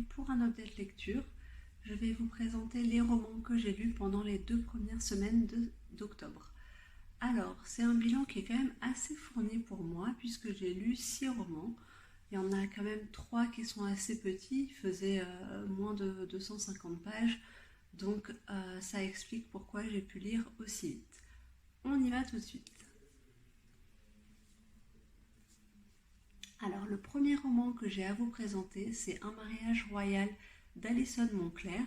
pour un update lecture. Je vais vous présenter les romans que j'ai lus pendant les 2 premières semaines d'octobre. Alors, c'est un bilan qui est quand même assez fourni pour moi puisque j'ai lu 6 romans. Il y en a quand même 3 qui sont assez petits, ils faisaient moins de 250 pages, donc ça explique pourquoi j'ai pu lire aussi vite. On y va tout de suite. Alors, le premier roman que j'ai à vous présenter, c'est Un mariage royal d'Alison Moncler,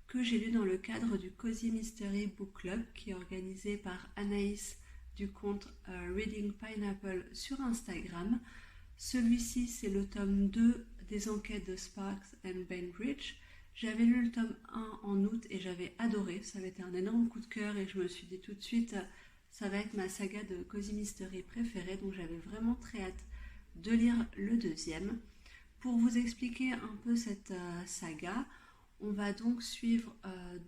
que j'ai lu dans le cadre du Cozy Mystery Book Club, qui est organisé par Anaïs du compte Reading Pineapple sur Instagram. Celui-ci, c'est le tome 2 des enquêtes de Sparks and Bainbridge. J'avais lu le tome 1 en août et j'avais adoré, ça avait été un énorme coup de cœur et je me suis dit tout de suite, ça va être ma saga de Cozy Mystery préférée, donc j'avais vraiment très hâte de lire le deuxième. Pour vous expliquer un peu cette saga, on va donc suivre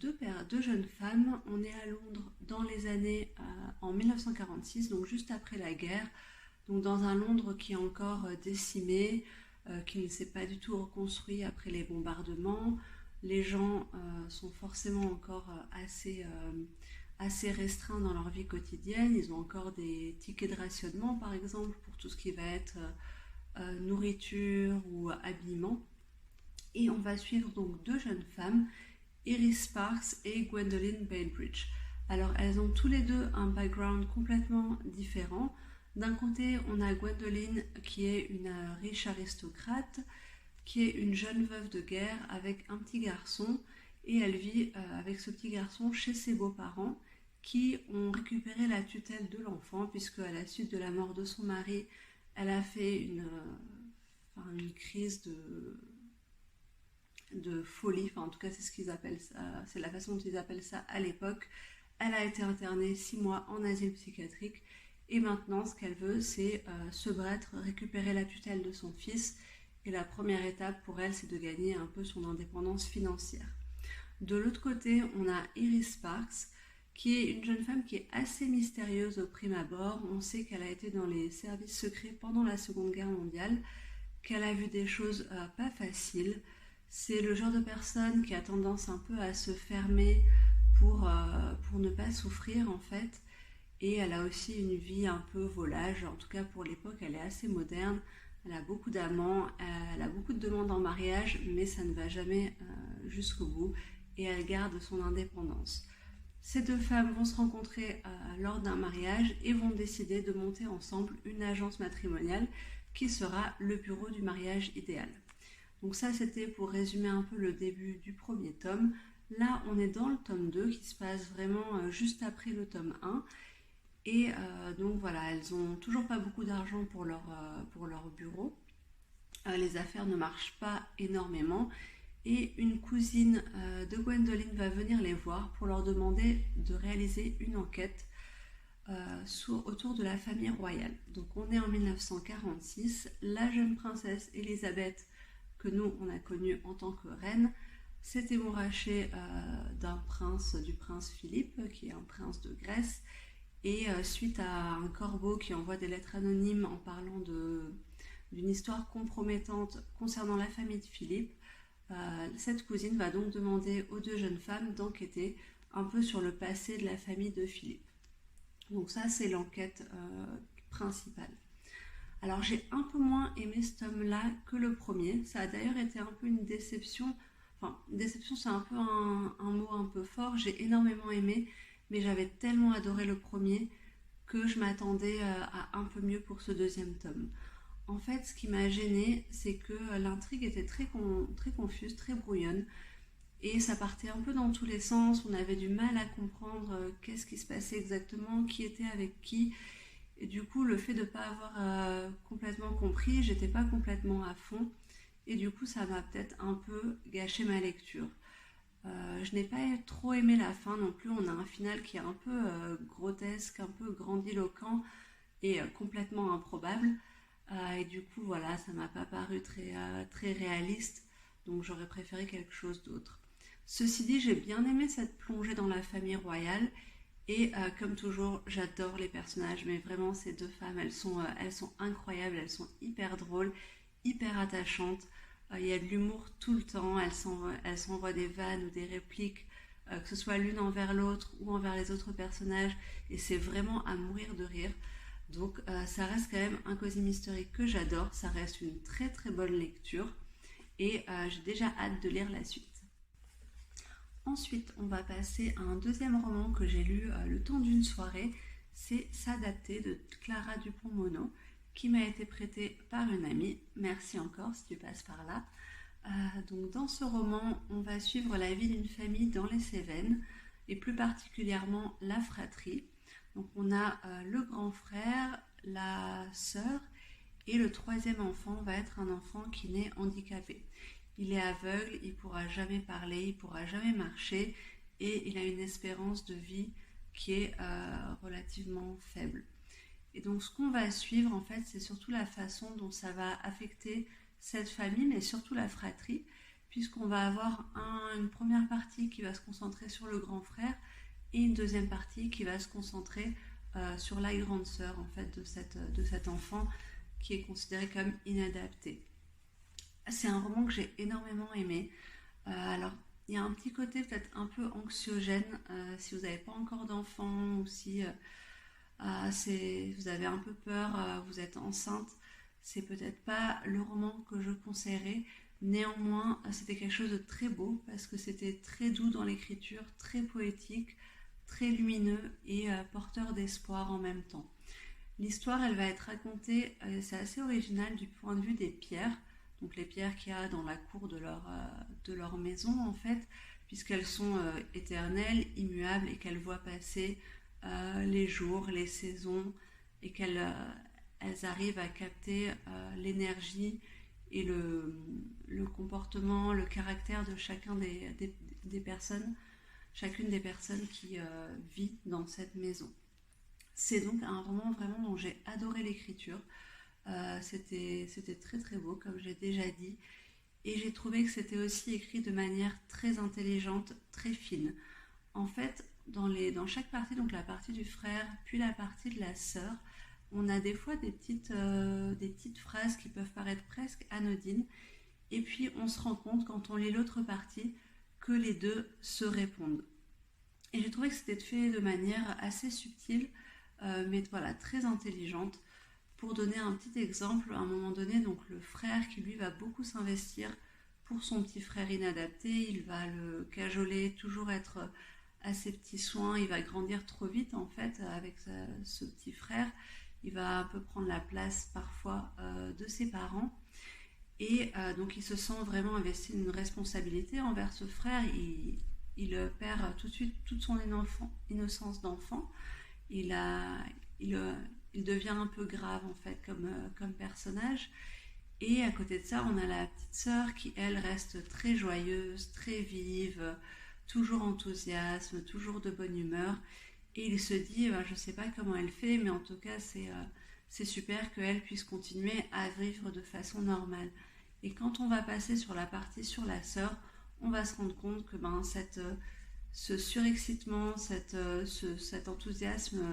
deux jeunes femmes. On est à Londres dans les années en 1946, donc juste après la guerre, donc dans un Londres qui est encore décimé, qui ne s'est pas du tout reconstruit après les bombardements. Les gens sont forcément encore assez restreints dans leur vie quotidienne. Ils ont encore des tickets de rationnement, par exemple, pour tout ce qui va être nourriture ou habillement. Et on va suivre donc 2 jeunes femmes, Iris Sparks et Gwendoline Bainbridge. Alors elles ont tous les deux un background complètement différent. D'un côté, on a Gwendoline qui est une riche aristocrate, qui est une jeune veuve de guerre avec un petit garçon, et elle vit avec ce petit garçon chez ses beaux-parents qui ont récupéré la tutelle de l'enfant, puisque à la suite de la mort de son mari, elle a fait une crise de folie, enfin en tout cas c'est ce qu'ils appellent ça, c'est la façon dont ils appellent ça à l'époque. Elle a été internée 6 mois en asile psychiatrique et maintenant ce qu'elle veut c'est se battre, récupérer la tutelle de son fils, et la première étape pour elle c'est de gagner un peu son indépendance financière. De l'autre côté, on a Iris Sparks qui est une jeune femme qui est assez mystérieuse au prime abord. On sait qu'elle a été dans les services secrets pendant la Seconde Guerre mondiale, qu'elle a vu des choses pas faciles. C'est le genre de personne qui a tendance un peu à se fermer pour ne pas souffrir en fait. Et elle a aussi une vie un peu volage, en tout cas pour l'époque elle est assez moderne. Elle a beaucoup d'amants, elle a beaucoup de demandes en mariage, mais ça ne va jamais jusqu'au bout et elle garde son indépendance. Ces 2 femmes vont se rencontrer lors d'un mariage et vont décider de monter ensemble une agence matrimoniale qui sera le bureau du mariage idéal. Donc ça, c'était pour résumer un peu le début du premier tome. Là, on est dans le tome 2 qui se passe vraiment juste après le tome 1. Et donc voilà, elles ont toujours pas beaucoup d'argent pour leur bureau. Les affaires ne marchent pas énormément. Et une cousine de Gwendoline va venir les voir pour leur demander de réaliser une enquête autour de la famille royale. Donc on est en 1946, la jeune princesse Elisabeth, que nous on a connue en tant que reine, s'est émourachée du prince Philippe, qui est un prince de Grèce, et suite à un corbeau qui envoie des lettres anonymes en parlant d'une histoire compromettante concernant la famille de Philippe, cette cousine va donc demander aux 2 jeunes femmes d'enquêter un peu sur le passé de la famille de Philippe. Donc ça, c'est l'enquête principale. Alors j'ai un peu moins aimé ce tome-là que le premier. Ça a d'ailleurs été un peu une déception. Enfin, déception, c'est un peu un mot un peu fort. J'ai énormément aimé, mais j'avais tellement adoré le premier que je m'attendais à un peu mieux pour ce deuxième tome. En fait, ce qui m'a gênée, c'est que l'intrigue était très confuse, très brouillonne, et ça partait un peu dans tous les sens. On avait du mal à comprendre qu'est-ce qui se passait exactement, qui était avec qui, et du coup, le fait de ne pas avoir complètement compris, j'étais pas complètement à fond, et du coup, ça m'a peut-être un peu gâché ma lecture. Je n'ai pas trop aimé la fin non plus. On a un final qui est un peu grotesque, un peu grandiloquent et complètement improbable. Et du coup, voilà, ça m'a pas paru très réaliste, donc j'aurais préféré quelque chose d'autre. Ceci dit, j'ai bien aimé cette plongée dans la famille royale, et comme toujours, j'adore les personnages, mais vraiment, ces 2 femmes, elles sont incroyables, elles sont hyper drôles, hyper attachantes. Il y a de l'humour tout le temps, elles s'envoient des vannes ou des répliques, que ce soit l'une envers l'autre ou envers les autres personnages, et c'est vraiment à mourir de rire. Donc ça reste quand même un cosy mystery que j'adore, ça reste une très très bonne lecture, et j'ai déjà hâte de lire la suite. Ensuite, on va passer à un deuxième roman que j'ai lu le temps d'une soirée, c'est S'adapter de Clara Dupont-Mono, qui m'a été prêté par une amie. Merci encore si tu passes par là. Donc dans ce roman, on va suivre la vie d'une famille dans les Cévennes, et plus particulièrement la fratrie. Donc on a le grand frère, la sœur, et le troisième enfant va être un enfant qui naît handicapé. Il est aveugle, il ne pourra jamais parler, il ne pourra jamais marcher, et il a une espérance de vie qui est relativement faible. Et donc ce qu'on va suivre, en fait, c'est surtout la façon dont ça va affecter cette famille, mais surtout la fratrie, puisqu'on va avoir une première partie qui va se concentrer sur le grand frère, et une deuxième partie qui va se concentrer sur la grande sœur, en fait, de cet enfant qui est considéré comme inadapté. C'est un roman que j'ai énormément aimé. Alors, il y a un petit côté peut-être un peu anxiogène si vous n'avez pas encore d'enfant, ou si vous avez un peu peur, vous êtes enceinte. C'est peut-être pas le roman que je conseillerais. Néanmoins, c'était quelque chose de très beau parce que c'était très doux dans l'écriture, très poétique, très lumineux et porteur d'espoir en même temps. L'histoire, elle va être racontée, c'est assez original du point de vue des pierres, donc les pierres qu'il y a dans la cour de leur maison en fait, puisqu'elles sont éternelles, immuables, et qu'elles voient passer les jours, les saisons, et elles arrivent à capter l'énergie et le comportement, le caractère de des personnes, chacune des personnes qui vit dans cette maison. C'est donc un roman vraiment dont j'ai adoré l'écriture. C'était très très beau, comme j'ai déjà dit. Et j'ai trouvé que c'était aussi écrit de manière très intelligente, très fine. En fait, dans chaque partie, donc la partie du frère, puis la partie de la sœur, on a des fois des petites phrases qui peuvent paraître presque anodines. Et puis on se rend compte, quand on lit l'autre partie, que les deux se répondent. Et j'ai trouvé que c'était fait de manière assez subtile, mais voilà, très intelligente. Pour donner un petit exemple, à un moment donné, donc le frère qui lui va beaucoup s'investir pour son petit frère inadapté, il va le cajoler, toujours être à ses petits soins, il va grandir trop vite en fait avec ce petit frère, il va un peu prendre la place parfois de ses parents, et donc il se sent vraiment investi d'une responsabilité envers ce frère. Il perd tout de suite toute son innocence d'enfant. Il, a, il, il devient un peu grave en fait comme personnage. Et à côté de ça, on a la petite sœur qui, elle, reste très joyeuse, très vive, toujours enthousiasme, toujours de bonne humeur. Et il se dit, je ne sais pas comment elle fait, mais en tout cas, c'est super qu'elle puisse continuer à vivre de façon normale. Et quand on va passer sur la partie sur la sœur, on va se rendre compte que ce surexcitement, cet enthousiasme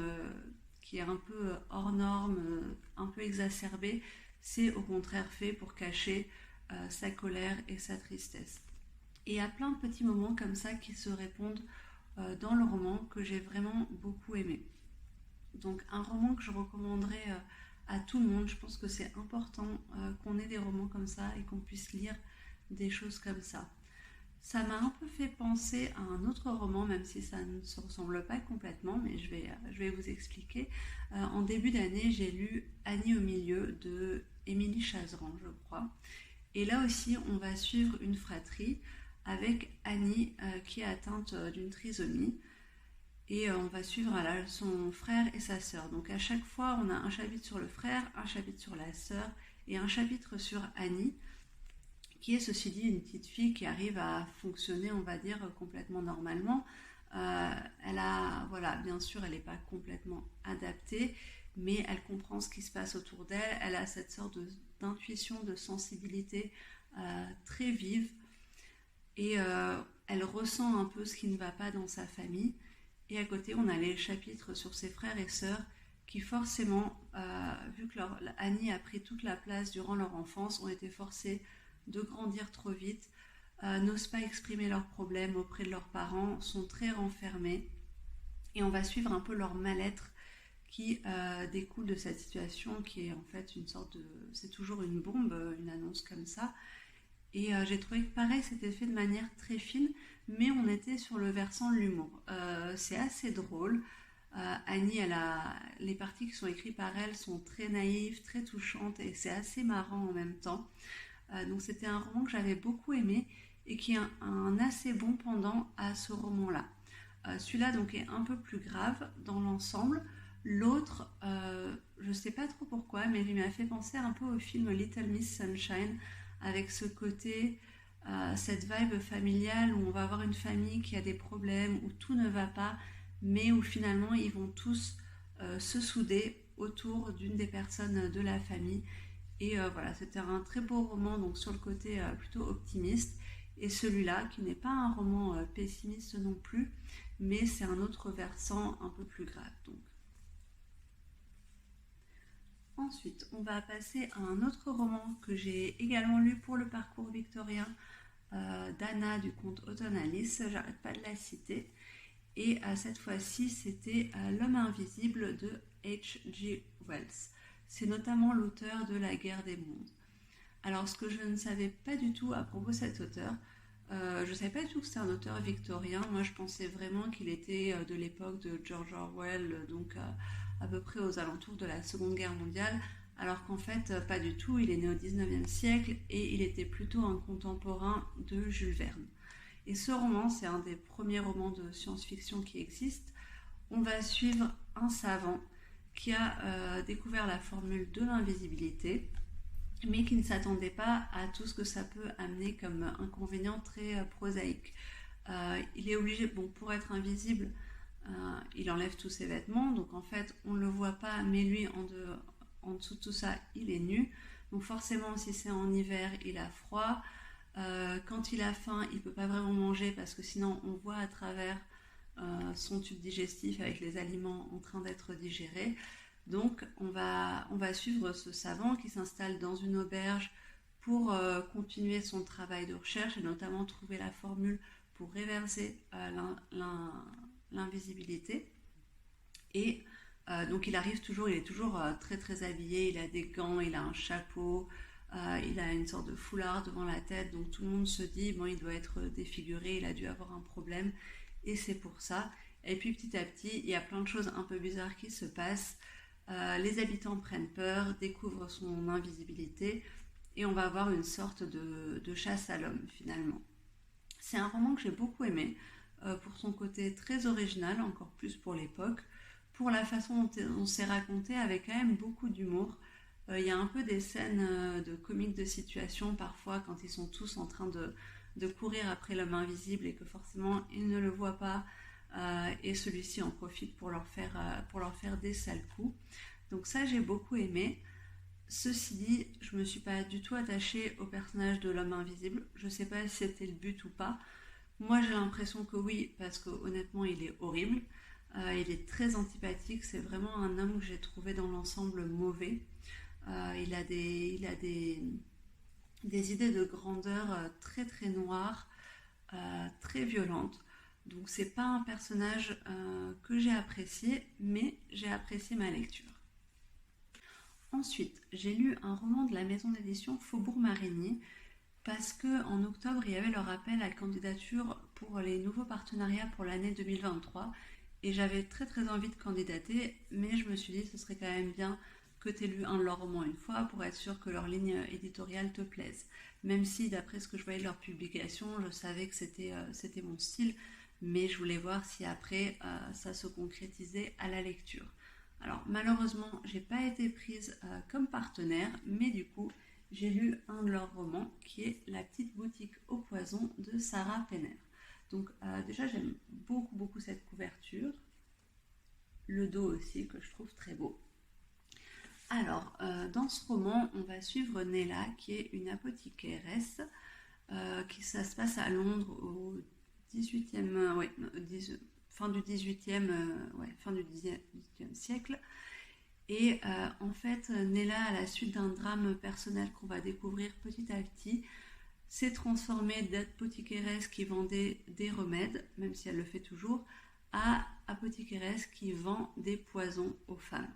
qui est un peu hors norme, un peu exacerbé, c'est au contraire fait pour cacher sa colère et sa tristesse. Et il y a plein de petits moments comme ça qui se répondent dans le roman que j'ai vraiment beaucoup aimé. Donc un roman que je recommanderais à tout le monde. Je pense que c'est important qu'on ait des romans comme ça et qu'on puisse lire des choses comme ça. Ça m'a un peu fait penser à un autre roman, même si ça ne se ressemble pas complètement, mais je vais vous expliquer. En début d'année, j'ai lu Annie au milieu de Émilie Chazeran, je crois. Et là aussi, on va suivre une fratrie avec Annie qui est atteinte d'une trisomie. Et on va suivre son frère et sa sœur. Donc à chaque fois, on a un chapitre sur le frère, un chapitre sur la sœur et un chapitre sur Annie, qui est ceci dit une petite fille qui arrive à fonctionner, on va dire, complètement normalement. Bien sûr, elle n'est pas complètement adaptée, mais elle comprend ce qui se passe autour d'elle. Elle a cette sorte d'intuition, de sensibilité très vive, et elle ressent un peu ce qui ne va pas dans sa famille. Et à côté, on a les chapitres sur ses frères et sœurs qui forcément, vu que Annie a pris toute la place durant leur enfance, ont été forcés de grandir trop vite, n'osent pas exprimer leurs problèmes auprès de leurs parents, sont très renfermés et on va suivre un peu leur mal-être qui découle de cette situation qui est en fait une sorte de... C'est toujours une bombe, une annonce comme ça. Et j'ai trouvé que pareil, c'était fait de manière très fine, mais on était sur le versant de l'humour. C'est assez drôle. Annie, les parties qui sont écrites par elle sont très naïves, très touchantes et c'est assez marrant en même temps. Donc c'était un roman que j'avais beaucoup aimé et qui est un assez bon pendant à ce roman-là. Celui-là donc est un peu plus grave dans l'ensemble. L'autre, je ne sais pas trop pourquoi, mais il m'a fait penser un peu au film Little Miss Sunshine, avec ce côté, cette vibe familiale où on va avoir une famille qui a des problèmes, où tout ne va pas, mais où finalement ils vont tous se souder autour d'une des personnes de la famille. Et voilà, c'était un très beau roman, donc sur le côté plutôt optimiste. Et celui-là, qui n'est pas un roman pessimiste non plus, mais c'est un autre versant un peu plus grave. Donc. Ensuite, on va passer à un autre roman que j'ai également lu pour le parcours victorien d'Anna du conte Autumn Alice, j'arrête pas de la citer. Et cette fois-ci, c'était L'homme invisible de H.G. Wells. C'est notamment l'auteur de La guerre des mondes. Alors, ce que je ne savais pas du tout à propos de cet auteur, je ne savais pas du tout que c'était un auteur victorien. Moi, je pensais vraiment qu'il était de l'époque de George Orwell, donc à peu près aux alentours de la Seconde Guerre mondiale, alors qu'en fait, pas du tout. Il est né au 19e siècle et il était plutôt un contemporain de Jules Verne. Et ce roman, c'est un des premiers romans de science-fiction qui existent. On va suivre un savant qui a découvert la formule de l'invisibilité, mais qui ne s'attendait pas à tout ce que ça peut amener comme inconvénient très prosaïque. Il est obligé, bon, pour être invisible, il enlève tous ses vêtements, donc en fait on ne le voit pas, mais lui en dessous de tout ça, il est nu. Donc forcément, si c'est en hiver, il a froid. Quand il a faim, il ne peut pas vraiment manger parce que sinon on voit à travers son tube digestif avec les aliments en train d'être digérés. Donc on va suivre ce savant qui s'installe dans une auberge pour continuer son travail de recherche et notamment trouver la formule pour réverser l'invisibilité. Et donc il arrive toujours, il est toujours très très habillé, il a des gants, il a un chapeau, il a une sorte de foulard devant la tête, donc tout le monde se dit, bon, il doit être défiguré, il a dû avoir un problème, et c'est pour ça. Et puis petit à petit, il y a plein de choses un peu bizarres qui se passent. Les habitants prennent peur, découvrent son invisibilité, et on va avoir une sorte de chasse à l'homme finalement. C'est un roman que j'ai beaucoup aimé, pour son côté très original, encore plus pour l'époque, pour la façon dont on s'est raconté avec quand même beaucoup d'humour. Il y a un peu des scènes de comiques de situation parfois quand ils sont tous en train de courir après l'homme invisible et que forcément ils ne le voient pas et celui-ci en profite pour leur faire des sales coups. Donc ça j'ai beaucoup aimé. Ceci dit, je me suis pas du tout attachée au personnage de l'homme invisible. Je sais pas si c'était le but ou pas. Moi j'ai l'impression que oui, parce que honnêtement il est horrible. Il est très antipathique, c'est vraiment un homme que j'ai trouvé dans l'ensemble mauvais. Il a des idées de grandeur très très noires, très violentes. Donc c'est pas un personnage que j'ai apprécié, mais j'ai apprécié ma lecture. Ensuite, j'ai lu un roman de la maison d'édition Faubourg Marigny parce qu'en octobre, il y avait leur appel à candidature pour les nouveaux partenariats pour l'année 2023 et j'avais très très envie de candidater, mais je me suis dit que ce serait quand même bien que tu aies lu un de leurs romans une fois pour être sûr que leur ligne éditoriale te plaise. Même si d'après ce que je voyais de leur publication, je savais que c'était mon style, mais je voulais voir si après ça se concrétisait à la lecture. Alors malheureusement, j'ai pas été prise comme partenaire, mais du coup, j'ai lu un de leurs romans qui est La petite boutique au poison de Sarah Penner. Donc déjà, j'aime beaucoup beaucoup cette couverture, le dos aussi que je trouve très beau. Alors, dans ce roman, on va suivre Nella, qui est une apothicairesse, ça se passe à Londres au 18e, fin du 18e, fin du 18e siècle. Et en fait, Nella, à la suite d'un drame personnel qu'on va découvrir petit à petit, s'est transformée d'apothicairesse qui vendait des remèdes, même si elle le fait toujours, à apothicairesse qui vend des poisons aux femmes.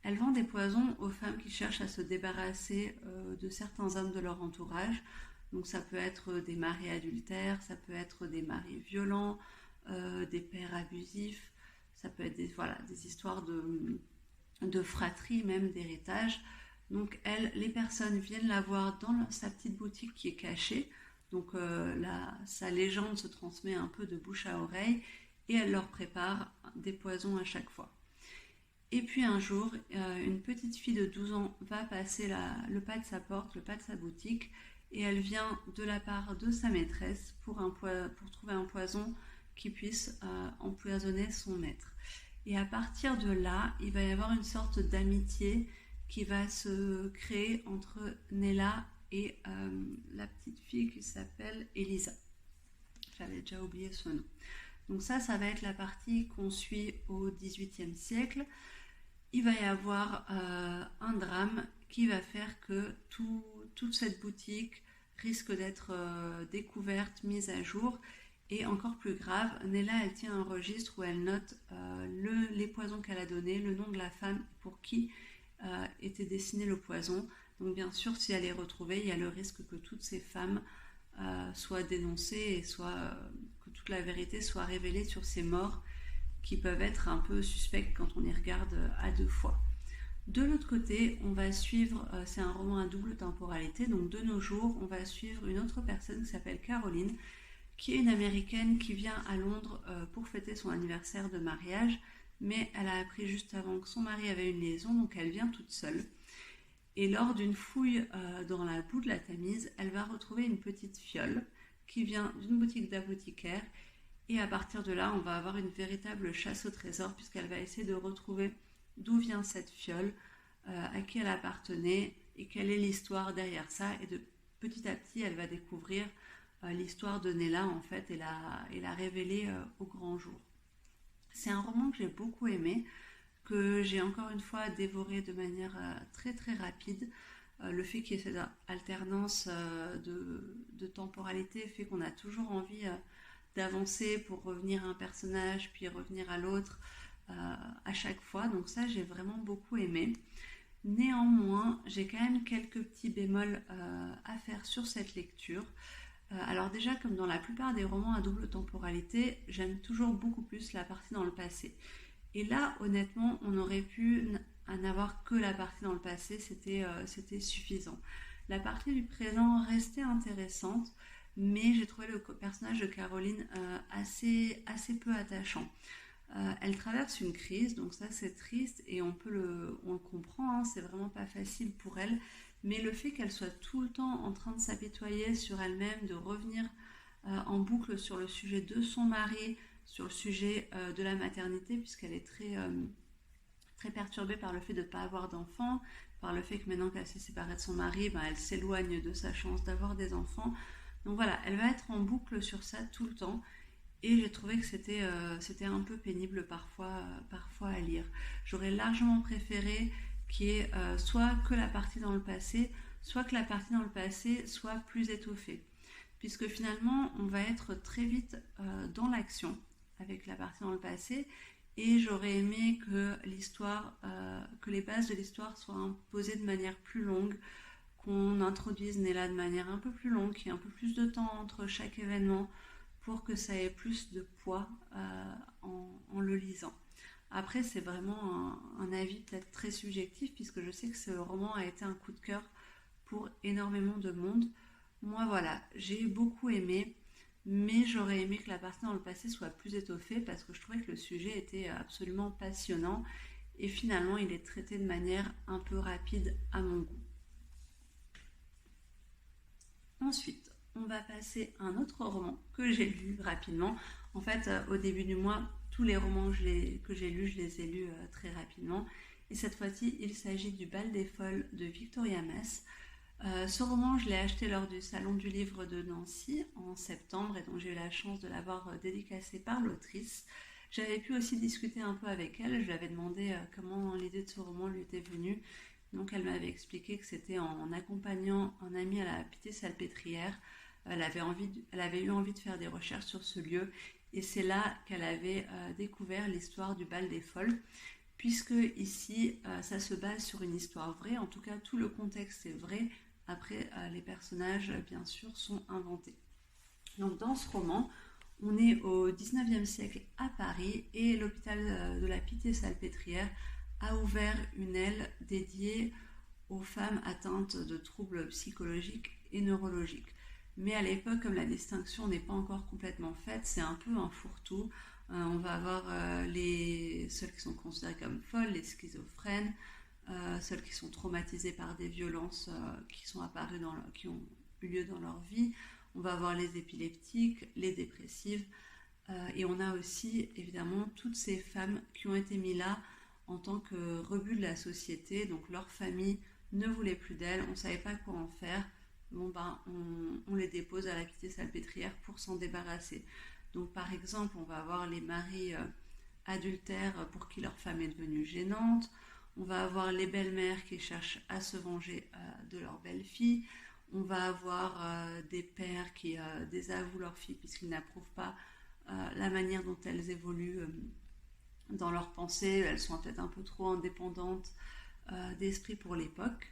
Elle vend des poisons aux femmes qui cherchent à se débarrasser de certains hommes de leur entourage. Donc ça peut être des maris adultères, ça peut être des maris violents, des pères abusifs, ça peut être des histoires de fratrie, même d'héritage. Donc les personnes viennent la voir dans sa petite boutique qui est cachée. Donc sa légende se transmet un peu de bouche à oreille et elle leur prépare des poisons à chaque fois. Et puis un jour, une petite fille de 12 ans va passer le pas de sa porte, le pas de sa boutique, et elle vient de la part de sa maîtresse pour trouver un poison qui puisse empoisonner son maître. Et à partir de là, il va y avoir une sorte d'amitié qui va se créer entre Nella et la petite fille qui s'appelle Elisa. J'avais déjà oublié son nom. Donc ça va être la partie qu'on suit au XVIIIe siècle. Il va y avoir un drame qui va faire que toute cette boutique risque d'être découverte, mise à jour. Et encore plus grave, Nella, elle tient un registre où elle note les poisons qu'elle a donnés, le nom de la femme pour qui était destiné le poison. Donc bien sûr, si elle est retrouvée, il y a le risque que toutes ces femmes soient dénoncées et que toute la vérité soit révélée sur ces morts qui peuvent être un peu suspectes quand on y regarde à deux fois. De l'autre côté, on va suivre, c'est un roman à double temporalité, donc de nos jours, on va suivre une autre personne qui s'appelle Caroline, qui est une américaine qui vient à Londres pour fêter son anniversaire de mariage, mais elle a appris juste avant que son mari avait une liaison, donc elle vient toute seule. Et lors d'une fouille dans la boue de la Tamise, elle va retrouver une petite fiole qui vient d'une boutique d'apothicaire. Et à partir de là, on va avoir une véritable chasse au trésor puisqu'elle va essayer de retrouver d'où vient cette fiole, à qui elle appartenait et quelle est l'histoire derrière ça. Et de petit à petit, elle va découvrir l'histoire de Nella en fait et la révéler au grand jour. C'est un roman que j'ai beaucoup aimé, que j'ai encore une fois dévoré de manière très très rapide. Le fait qu'il y ait cette alternance de temporalité fait qu'on a toujours envie d'avancer pour revenir à un personnage puis revenir à l'autre à chaque fois. Donc ça, j'ai vraiment beaucoup aimé. Néanmoins, j'ai quand même quelques petits bémols à faire sur cette lecture. Alors déjà, comme dans la plupart des romans à double temporalité, j'aime toujours beaucoup plus la partie dans le passé. Et là, honnêtement, on aurait pu n'avoir que la partie dans le passé, c'était suffisant. La partie du présent restait intéressante, mais j'ai trouvé le personnage de Caroline assez peu attachant. Elle traverse une crise, donc ça c'est triste et on le comprend, hein, c'est vraiment pas facile pour elle, mais le fait qu'elle soit tout le temps en train de s'apitoyer sur elle-même, de revenir en boucle sur le sujet de son mari, sur le sujet de la maternité, puisqu'elle est très perturbée par le fait de ne pas avoir d'enfants, par le fait que maintenant qu'elle s'est séparée de son mari, elle s'éloigne de sa chance d'avoir des enfants. Donc voilà, elle va être en boucle sur ça tout le temps. Et j'ai trouvé que c'était un peu pénible parfois à lire. J'aurais largement préféré qu'il y ait soit que la partie dans le passé, soit que la partie dans le passé soit plus étoffée. Puisque finalement, on va être très vite dans l'action avec la partie dans le passé. Et j'aurais aimé que que les bases de l'histoire soient imposées de manière plus longue, qu'on introduise Nella de manière un peu plus longue, qu'il y ait un peu plus de temps entre chaque événement, pour que ça ait plus de poids en le lisant. Après, c'est vraiment un avis peut-être très subjectif, puisque je sais que ce roman a été un coup de cœur pour énormément de monde. Moi, voilà, j'ai beaucoup aimé, mais j'aurais aimé que la partie dans le passé soit plus étoffée, parce que je trouvais que le sujet était absolument passionnant, et finalement, il est traité de manière un peu rapide à mon goût. Ensuite, on va passer à un autre roman que j'ai lu rapidement. En fait, au début du mois, tous les romans que j'ai lus, je les ai lus très rapidement. Et cette fois-ci, il s'agit du Bal des Folles de Victoria Mess. Ce roman, je l'ai acheté lors du Salon du Livre de Nancy en septembre et donc j'ai eu la chance de l'avoir dédicacé par l'autrice. J'avais pu aussi discuter un peu avec elle, je lui avais demandé comment l'idée de ce roman lui était venue Donc elle m'avait expliqué que c'était en accompagnant un ami à la Pitié-Salpêtrière. Elle avait eu envie de faire des recherches sur ce lieu et c'est là qu'elle avait découvert l'histoire du bal des folles, puisque ici ça se base sur une histoire vraie, en tout cas tout le contexte est vrai, après les personnages bien sûr sont inventés. Donc dans ce roman, on est au 19e siècle à Paris et l'hôpital de la Pitié-Salpêtrière a ouvert une aile dédiée aux femmes atteintes de troubles psychologiques et neurologiques. Mais à l'époque, comme la distinction n'est pas encore complètement faite, c'est un peu un fourre-tout. On va avoir celles qui sont considérées comme folles, les schizophrènes, celles qui sont traumatisées par des violences qui sont apparues qui ont eu lieu dans leur vie. On va avoir les épileptiques, les dépressives, et on a aussi évidemment toutes ces femmes qui ont été mises là en tant que rebut de la société, donc leur famille ne voulait plus d'elles, on ne savait pas quoi en faire. Bon ben, on les dépose à la Pitié-Salpêtrière pour s'en débarrasser. Donc par exemple, on va avoir les maris adultères pour qui leur femme est devenue gênante. On va avoir les belles-mères qui cherchent à se venger de leur belle-fille. On va avoir des pères qui désavouent leurs filles puisqu'ils n'approuvent pas la manière dont elles évoluent dans leurs pensées. Elles sont peut-être un peu trop indépendantes d'esprit pour l'époque.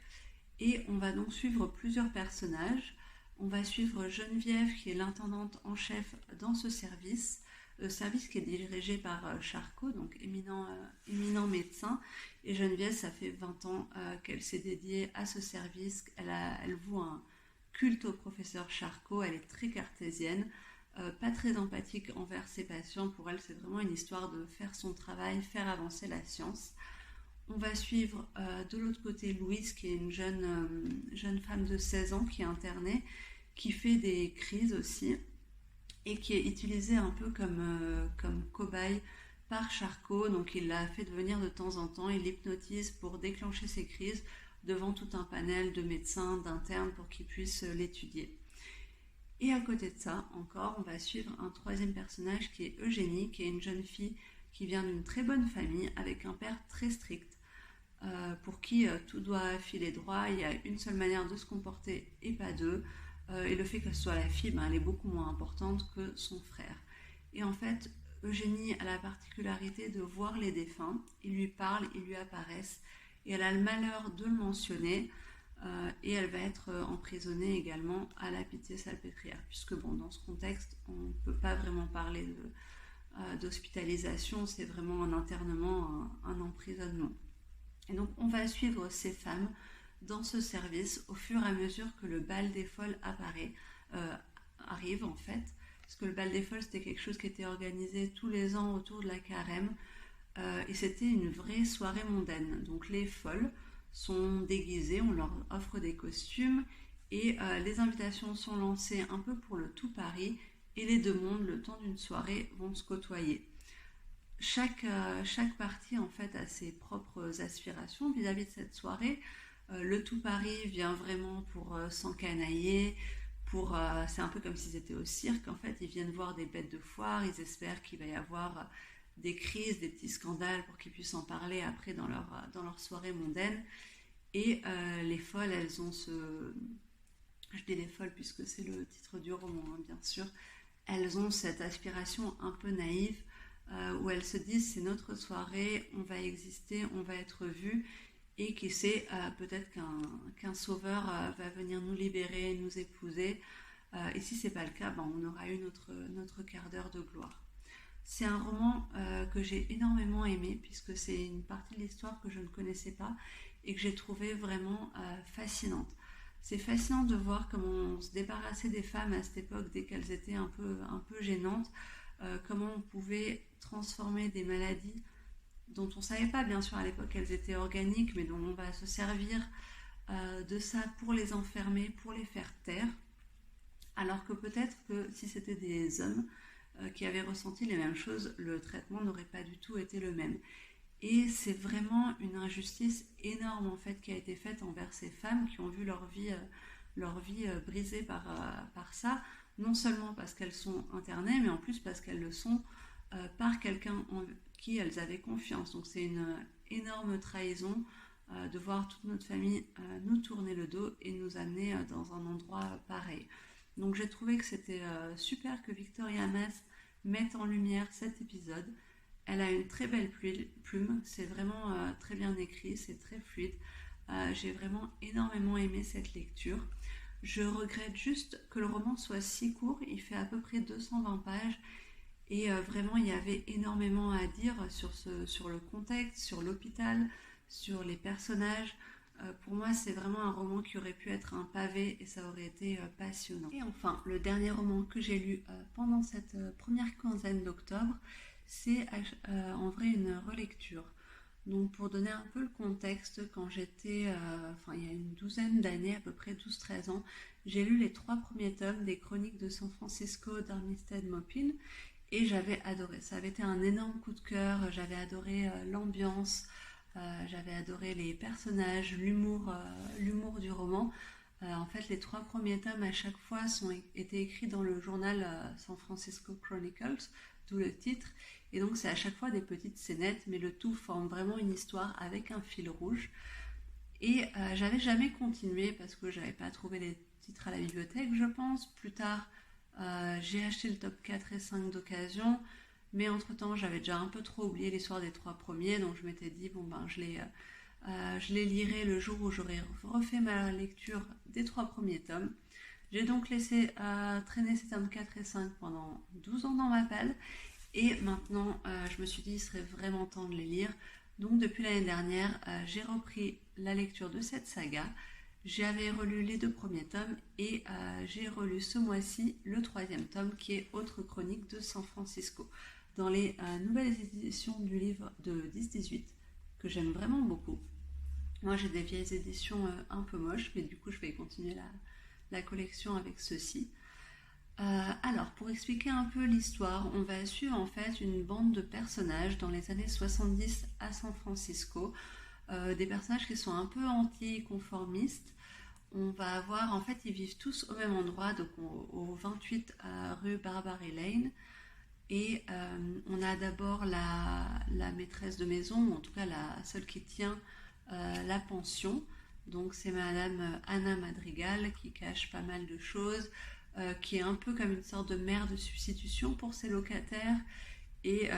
Et on va donc suivre plusieurs personnages. On va suivre Geneviève qui est l'intendante en chef dans ce service qui est dirigé par Charcot, donc éminent médecin. Et Geneviève, ça fait 20 ans qu'elle s'est dédiée à ce service. Elle voue un culte au professeur Charcot, elle est très cartésienne, pas très empathique envers ses patients. Pour elle, c'est vraiment une histoire de faire son travail, faire avancer la science. On va suivre de l'autre côté Louise, qui est une jeune femme de 16 ans qui est internée, qui fait des crises aussi, et qui est utilisée un peu comme cobaye par Charcot. Donc il l'a fait venir de temps en temps, il l'hypnotise pour déclencher ses crises devant tout un panel de médecins, d'internes pour qu'ils puissent l'étudier. Et à côté de ça, encore, on va suivre un troisième personnage qui est Eugénie, qui est une jeune fille qui vient d'une très bonne famille avec un père très strict, pour qui tout doit filer droit, il y a une seule manière de se comporter et pas deux, et le fait que ce soit la fille, elle est beaucoup moins importante que son frère. Et en fait, Eugénie a la particularité de voir les défunts, ils lui parlent, ils lui apparaissent, et elle a le malheur de le mentionner, et elle va être emprisonnée également à la Pitié-Salpêtrière, puisque bon, dans ce contexte, on ne peut pas vraiment parler d'hospitalisation, c'est vraiment un internement, un emprisonnement. Et donc on va suivre ces femmes dans ce service au fur et à mesure que le bal des folles arrive en fait, parce que le bal des folles c'était quelque chose qui était organisé tous les ans autour de la Carême, et c'était une vraie soirée mondaine. Donc les folles sont déguisées, on leur offre des costumes, et les invitations sont lancées un peu pour le tout Paris, et les deux mondes, le temps d'une soirée, vont se côtoyer. Chaque partie en fait a ses propres aspirations vis-à-vis de cette soirée. Le tout Paris vient vraiment pour s'encanailler, c'est un peu comme s'ils étaient au cirque. En fait, ils viennent voir des bêtes de foire, ils espèrent qu'il va y avoir des crises, des petits scandales pour qu'ils puissent en parler après dans leur soirée mondaine. Et les folles, elles ont je dis les folles puisque c'est le titre du roman, hein, bien sûr, elles ont cette aspiration un peu naïve, où elles se disent c'est notre soirée, on va exister, on va être vu, et qui sait, peut-être qu'un sauveur va venir nous libérer, nous épouser, et si c'est pas le cas, on aura eu notre quart d'heure de gloire. C'est un roman que j'ai énormément aimé, puisque c'est une partie de l'histoire que je ne connaissais pas et que j'ai trouvé vraiment fascinante. C'est fascinant de voir comment on se débarrassait des femmes à cette époque dès qu'elles étaient un peu gênantes, comment on pouvait transformer des maladies dont on ne savait pas bien sûr à l'époque qu'elles étaient organiques, mais dont on va se servir de ça pour les enfermer, pour les faire taire, alors que peut-être que si c'était des hommes qui avaient ressenti les mêmes choses, le traitement n'aurait pas du tout été le même. Et c'est vraiment une injustice énorme en fait qui a été faite envers ces femmes qui ont vu leur vie brisée par ça, non seulement parce qu'elles sont internées, mais en plus parce qu'elles le sont par quelqu'un en qui elles avaient confiance. Donc c'est une énorme trahison de voir toute notre famille nous tourner le dos et nous amener dans un endroit pareil. Donc j'ai trouvé que c'était super que Victoria Mass mette en lumière cet épisode. Elle a une très belle plume, c'est vraiment très bien écrit, c'est très fluide. J'ai vraiment énormément aimé cette lecture. Je regrette juste que le roman soit si court, il fait à peu près 220 pages et vraiment il y avait énormément à dire sur le contexte, sur l'hôpital, sur les personnages. Pour moi, c'est vraiment un roman qui aurait pu être un pavé et ça aurait été passionnant. Et enfin, le dernier roman que j'ai lu pendant cette première quinzaine d'octobre, c'est en vrai une relecture. Donc pour donner un peu le contexte, quand j'étais, il y a une douzaine d'années, à peu près 12-13 ans, j'ai lu les 3 premiers tomes des Chroniques de San Francisco d'Armistead Maupin et j'avais adoré. Ça avait été un énorme coup de cœur, j'avais adoré l'ambiance, j'avais adoré les personnages, l'humour du roman. En fait, les 3 premiers tomes à chaque fois étaient écrits dans le journal San Francisco Chronicles, d'où le titre. Et donc c'est à chaque fois des petites scénettes, mais le tout forme vraiment une histoire avec un fil rouge. Et j'avais jamais continué parce que j'avais pas trouvé les titres à la bibliothèque, je pense. Plus tard, j'ai acheté le top 4 et 5 d'occasion. Mais entre-temps, j'avais déjà un peu trop oublié l'histoire des 3 premiers, donc je m'étais dit, je les lirai le jour où j'aurai refait ma lecture des 3 premiers tomes. J'ai donc laissé traîner ces tomes 4 et 5 pendant 12 ans dans ma palle, et maintenant, je me suis dit, il serait vraiment temps de les lire. Donc depuis l'année dernière, j'ai repris la lecture de cette saga. J'avais relu les 2 premiers tomes et j'ai relu ce mois-ci le 3e tome qui est Autre chronique de San Francisco, dans les nouvelles éditions du livre de 10-18 que j'aime vraiment beaucoup. Moi j'ai des vieilles éditions un peu moches, mais du coup je vais continuer la collection avec ceci. Alors pour expliquer un peu l'histoire, on va suivre en fait une bande de personnages dans les années 70 à San Francisco, des personnages qui sont un peu anticonformistes. On va avoir, en fait, ils vivent tous au même endroit, donc au 28 rue Barbary Lane. Et on a d'abord la maîtresse de maison, ou en tout cas celle qui tient la pension. Donc c'est Madame Anna Madrigal qui cache pas mal de choses, qui est un peu comme une sorte de mère de substitution pour ses locataires et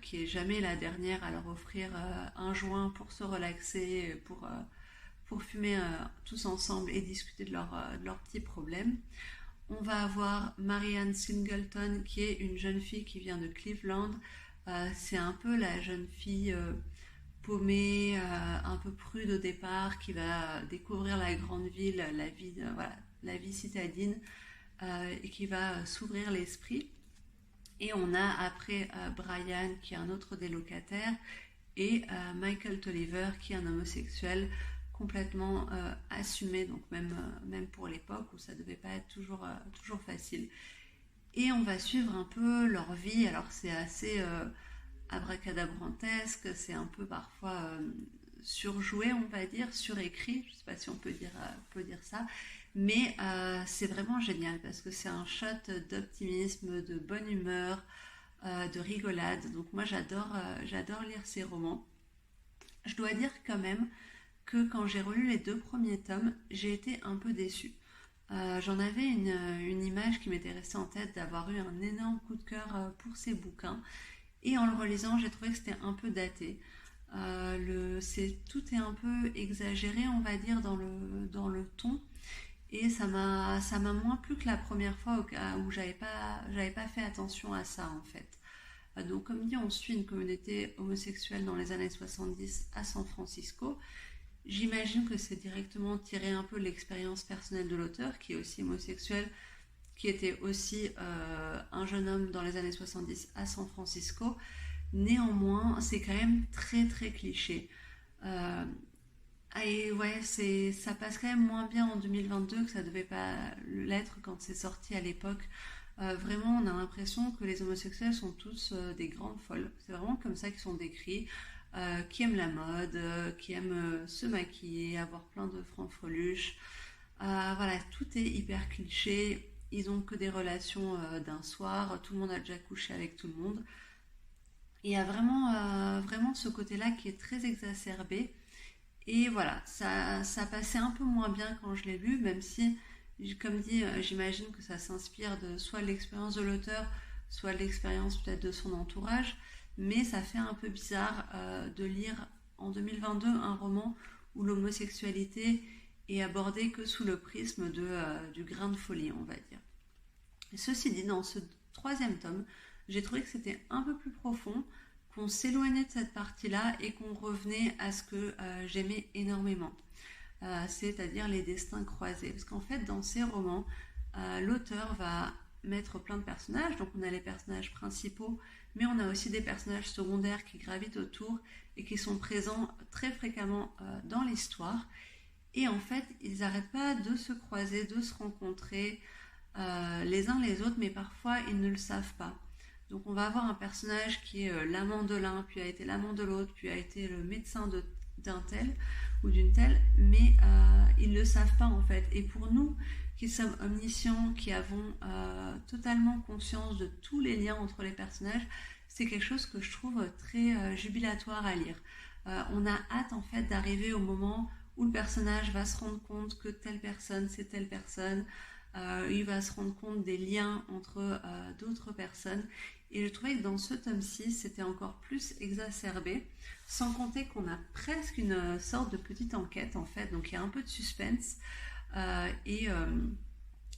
qui est jamais la dernière à leur offrir un joint pour se relaxer, pour fumer tous ensemble et discuter de leurs petits problèmes. On va avoir Marianne Singleton qui est une jeune fille qui vient de Cleveland. C'est un peu la jeune fille paumée, un peu prude au départ, qui va découvrir la grande ville, la vie citadine, et qui va s'ouvrir l'esprit. Et on a après Brian qui est un autre des locataires et Michael Tolliver qui est un homosexuel complètement assumé, donc même pour l'époque où ça devait pas être toujours facile. Et on va suivre un peu leur vie. Alors c'est assez abracadabrantesque, c'est un peu parfois surjoué, on va dire, surécrit, je sais pas si on peut dire ça, mais c'est vraiment génial parce que c'est un shot d'optimisme, de bonne humeur, de rigolade. Donc moi j'adore lire ces romans. Je dois dire quand même que quand j'ai relu les 2 premiers tomes, j'ai été un peu déçue. J'en avais une image qui m'était restée en tête d'avoir eu un énorme coup de cœur pour ces bouquins. Et en le relisant, j'ai trouvé que c'était un peu daté. Tout est un peu exagéré, on va dire, dans le ton. Et ça m'a moins plu que la première fois où j'avais pas fait attention à ça, en fait. Donc, comme dit, on suit une communauté homosexuelle dans les années 70 à San Francisco. J'imagine que c'est directement tiré un peu de l'expérience personnelle de l'auteur, qui est aussi homosexuel, qui était aussi un jeune homme dans les années 70 à San Francisco. Néanmoins, c'est quand même très très cliché. Et ouais, ça passe quand même moins bien en 2022 que ça devait pas l'être quand c'est sorti à l'époque. Vraiment, on a l'impression que les homosexuels sont tous des grandes folles. C'est vraiment comme ça qu'ils sont décrits. Qui aiment la mode, qui aiment se maquiller, avoir plein de francs-freluches. Voilà, tout est hyper cliché. Ils ont que des relations d'un soir. Tout le monde a déjà couché avec tout le monde. Il y a vraiment ce côté-là qui est très exacerbé. Et voilà, ça passait un peu moins bien quand je l'ai lu, même si, comme dit, j'imagine que ça s'inspire de soit de l'expérience de l'auteur, soit de l'expérience peut-être de son entourage, mais ça fait un peu bizarre de lire en 2022 un roman où l'homosexualité est abordée que sous le prisme du grain de folie, on va dire. Et ceci dit, dans ce troisième tome, j'ai trouvé que c'était un peu plus profond, qu'on s'éloignait de cette partie-là et qu'on revenait à ce que j'aimais énormément, c'est-à-dire les destins croisés. Parce qu'en fait, dans ces romans, l'auteur va mettre plein de personnages, donc on a les personnages principaux, mais on a aussi des personnages secondaires qui gravitent autour et qui sont présents très fréquemment dans l'histoire. Et en fait, ils n'arrêtent pas de se croiser, de se rencontrer les uns les autres, mais parfois ils ne le savent pas. Donc on va avoir un personnage qui est l'amant de l'un, puis a été l'amant de l'autre, puis a été le médecin d'un tel ou d'une telle, mais ils ne le savent pas en fait. Et pour nous, qui sommes omniscients, qui avons totalement conscience de tous les liens entre les personnages, c'est quelque chose que je trouve très jubilatoire à lire. On a hâte en fait d'arriver au moment où le personnage va se rendre compte que telle personne c'est telle personne, il va se rendre compte des liens entre d'autres personnes. Et je trouvais que dans ce tome 6, c'était encore plus exacerbé, sans compter qu'on a presque une sorte de petite enquête en fait, donc il y a un peu de suspense.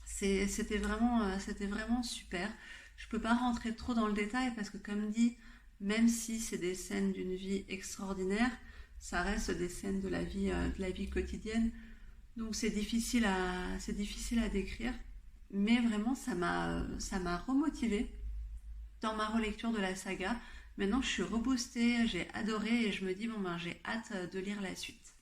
C'était vraiment super. Je peux pas rentrer trop dans le détail parce que comme dit, même si c'est des scènes d'une vie extraordinaire, ça reste des scènes de la vie quotidienne. Donc c'est difficile à décrire, mais vraiment ça m'a remotivée dans ma relecture de la saga. Maintenant je suis reboostée, j'ai adoré et je me dis bon ben j'ai hâte de lire la suite.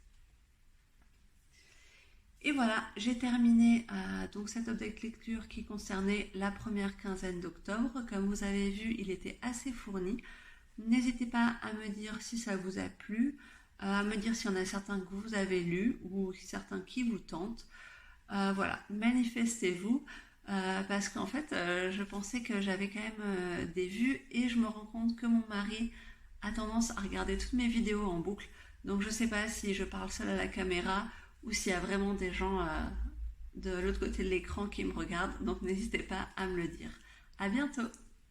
Et voilà, j'ai terminé donc cet update lecture qui concernait la première quinzaine d'octobre. Comme vous avez vu, il était assez fourni. N'hésitez pas à me dire si ça vous a plu, à me dire s'il y en a certains que vous avez lus ou certains qui vous tentent. Voilà, manifestez-vous parce qu'en fait, je pensais que j'avais quand même des vues et je me rends compte que mon mari a tendance à regarder toutes mes vidéos en boucle. Donc je sais pas si je parle seule à la caméra ou s'il y a vraiment des gens de l'autre côté de l'écran qui me regardent. Donc n'hésitez pas à me le dire. À bientôt!